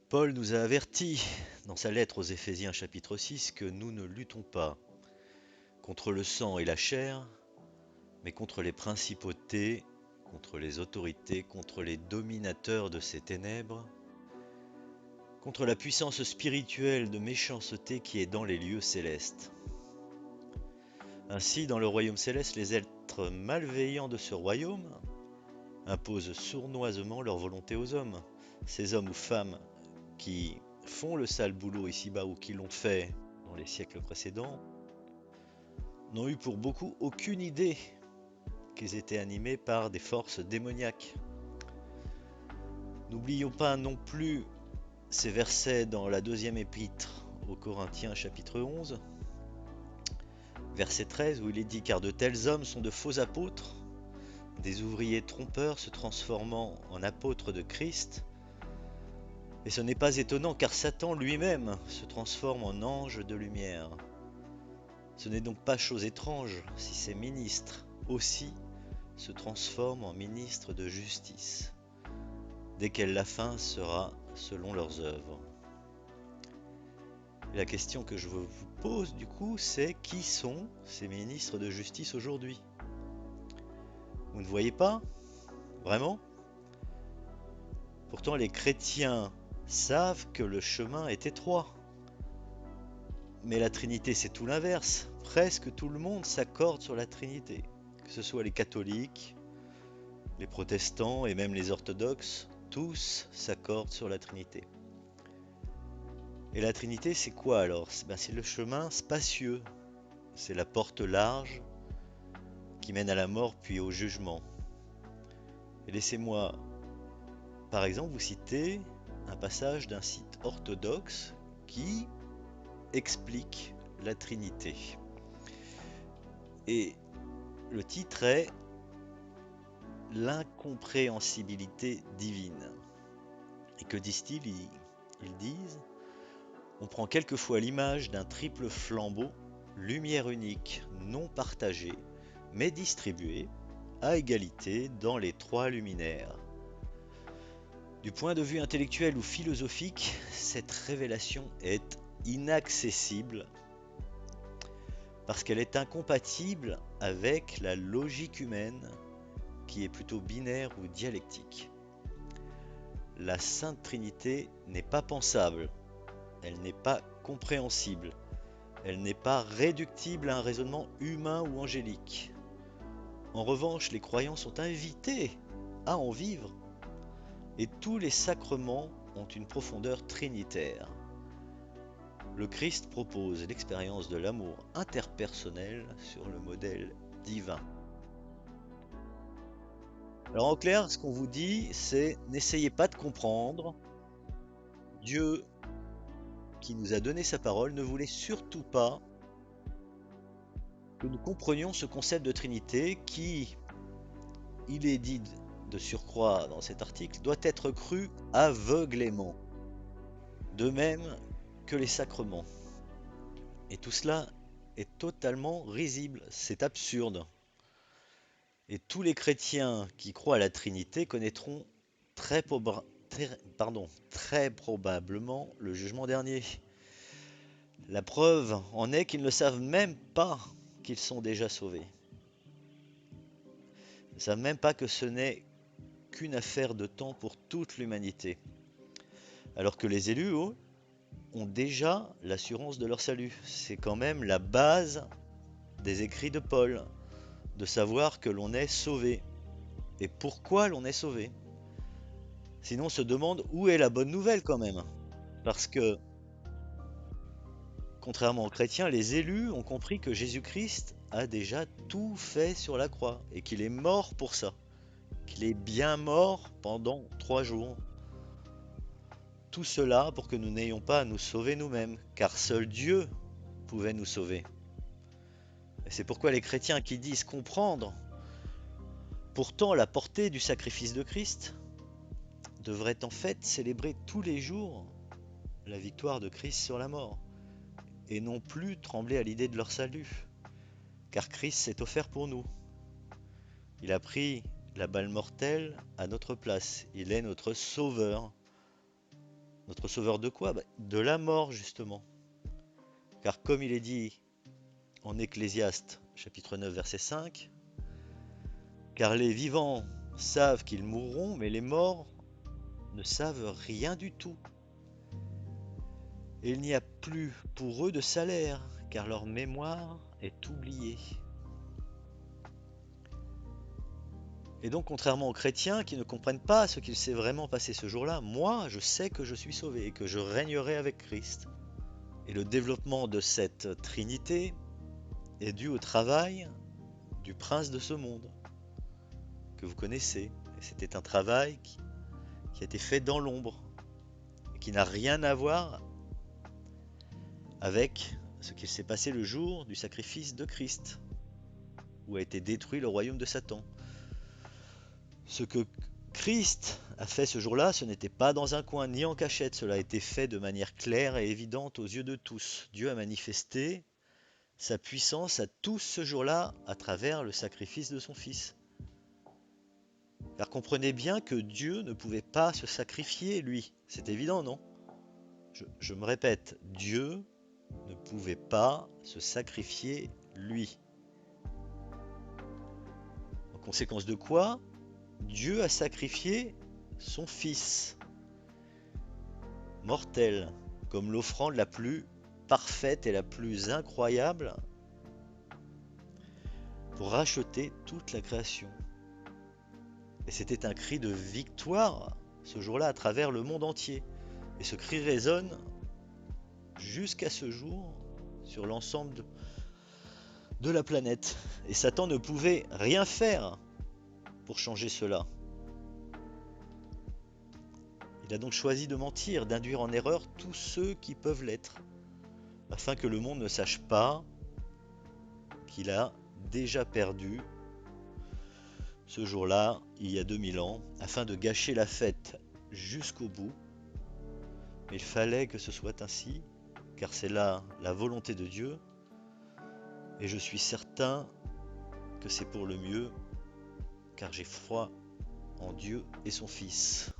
Paul nous a avertis dans sa lettre aux Éphésiens chapitre 6 que nous ne luttons pas contre le sang et la chair, mais contre les principautés, contre les autorités, contre les dominateurs de ces ténèbres, contre la puissance spirituelle de méchanceté qui est dans les lieux célestes. Ainsi, dans le royaume céleste, les êtres malveillants de ce royaume imposent sournoisement leur volonté aux hommes. Ces hommes ou femmes qui font le sale boulot ici-bas ou qui l'ont fait dans les siècles précédents n'ont eu pour beaucoup aucune idée qu'ils étaient animés par des forces démoniaques. N'oublions pas non plus ces versets dans la deuxième épître aux Corinthiens chapitre 11, verset 13, où il est dit: car de tels hommes sont de faux apôtres, des ouvriers trompeurs se transformant en apôtres de Christ. Et ce n'est pas étonnant car Satan lui-même se transforme en ange de lumière. Ce n'est donc pas chose étrange si ces ministres aussi se transforment en ministres de justice, desquels la fin sera selon leurs œuvres. Et la question que je vous pose du coup, c'est qui sont ces ministres de justice aujourd'hui? Vous ne voyez pas? Vraiment? Pourtant les chrétiens savent que le chemin est étroit. Mais la Trinité, c'est tout l'inverse. Presque tout le monde s'accorde sur la Trinité. Que ce soit les catholiques, les protestants et même les orthodoxes, tous s'accordent sur la Trinité. Et la Trinité, c'est quoi alors? C'est le chemin spacieux. C'est la porte large qui mène à la mort puis au jugement. Et laissez-moi, par exemple, vous citer un passage d'un site orthodoxe qui explique la Trinité. Et le titre est l'incompréhensibilité divine. Et que disent-ils? Ils disent: on prend quelquefois l'image d'un triple flambeau, lumière unique, non partagée, mais distribuée à égalité dans les trois luminaires. Du point de vue intellectuel ou philosophique, cette révélation est inaccessible parce qu'elle est incompatible avec la logique humaine qui est plutôt binaire ou dialectique. La Sainte Trinité n'est pas pensable, elle n'est pas compréhensible, elle n'est pas réductible à un raisonnement humain ou angélique. En revanche, les croyants sont invités à en vivre, et tous les sacrements ont une profondeur trinitaire. Le Christ propose l'expérience de l'amour interpersonnel sur le modèle divin. Alors en clair, ce qu'on vous dit, c'est n'essayez pas de comprendre. Dieu qui nous a donné sa parole ne voulait surtout pas que nous comprenions ce concept de Trinité qui, il est dit de surcroît dans cet article, doit être cru aveuglément, de même que les sacrements. Et tout cela est totalement risible, c'est absurde. Et tous les chrétiens qui croient à la Trinité connaîtront très, très probablement le jugement dernier. La preuve en est qu'ils ne savent même pas qu'ils sont déjà sauvés. Ils ne savent même pas que ce n'est qu'une affaire de temps pour toute l'humanité. Alors que les élus, eux, ont déjà l'assurance de leur salut. C'est quand même la base des écrits de Paul, de savoir que l'on est sauvé. Et pourquoi l'on est sauvé? Sinon on se demande où est la bonne nouvelle quand même. Parce que, contrairement aux chrétiens, les élus ont compris que Jésus-Christ a déjà tout fait sur la croix et qu'il est mort pour ça. Qu'il est bien mort pendant 3 jours. Tout cela pour que nous n'ayons pas à nous sauver nous-mêmes, car seul Dieu pouvait nous sauver. Et c'est pourquoi les chrétiens qui disent comprendre pourtant la portée du sacrifice de Christ devraient en fait célébrer tous les jours la victoire de Christ sur la mort, et non plus trembler à l'idée de leur salut, car Christ s'est offert pour nous. Il a pris la balle mortelle à notre place, il est notre sauveur. Notre sauveur de quoi? De la mort, justement. Car comme il est dit en Ecclésiaste, chapitre 9, verset 5, car les vivants savent qu'ils mourront, mais les morts ne savent rien du tout. Et il n'y a plus pour eux de salaire, car leur mémoire est oubliée. Et donc, contrairement aux chrétiens qui ne comprennent pas ce qu'il s'est vraiment passé ce jour-là, moi, je sais que je suis sauvé et que je régnerai avec Christ. Et le développement de cette Trinité est dû au travail du prince de ce monde, que vous connaissez. Et c'était un travail qui a été fait dans l'ombre, et qui n'a rien à voir avec ce qui s'est passé le jour du sacrifice de Christ, où a été détruit le royaume de Satan. Ce que Christ a fait ce jour-là, ce n'était pas dans un coin ni en cachette, cela a été fait de manière claire et évidente aux yeux de tous. Dieu a manifesté sa puissance à tous ce jour-là à travers le sacrifice de son Fils. Car comprenez bien que Dieu ne pouvait pas se sacrifier, lui. C'est évident, non? Je me répète, Dieu ne pouvait pas se sacrifier, lui. En conséquence de quoi, Dieu a sacrifié son Fils, mortel, comme l'offrande la plus parfaite et la plus incroyable pour racheter toute la création. Et c'était un cri de victoire ce jour-là à travers le monde entier. Et ce cri résonne jusqu'à ce jour sur l'ensemble de la planète. Et Satan ne pouvait rien faire pour changer cela. Il a donc choisi de mentir, d'induire en erreur tous ceux qui peuvent l'être, afin que le monde ne sache pas qu'il a déjà perdu ce jour-là, il y a 2000 ans, afin de gâcher la fête jusqu'au bout. Mais il fallait que ce soit ainsi, car c'est là la volonté de Dieu, et je suis certain que c'est pour le mieux, car j'ai foi en Dieu et son Fils.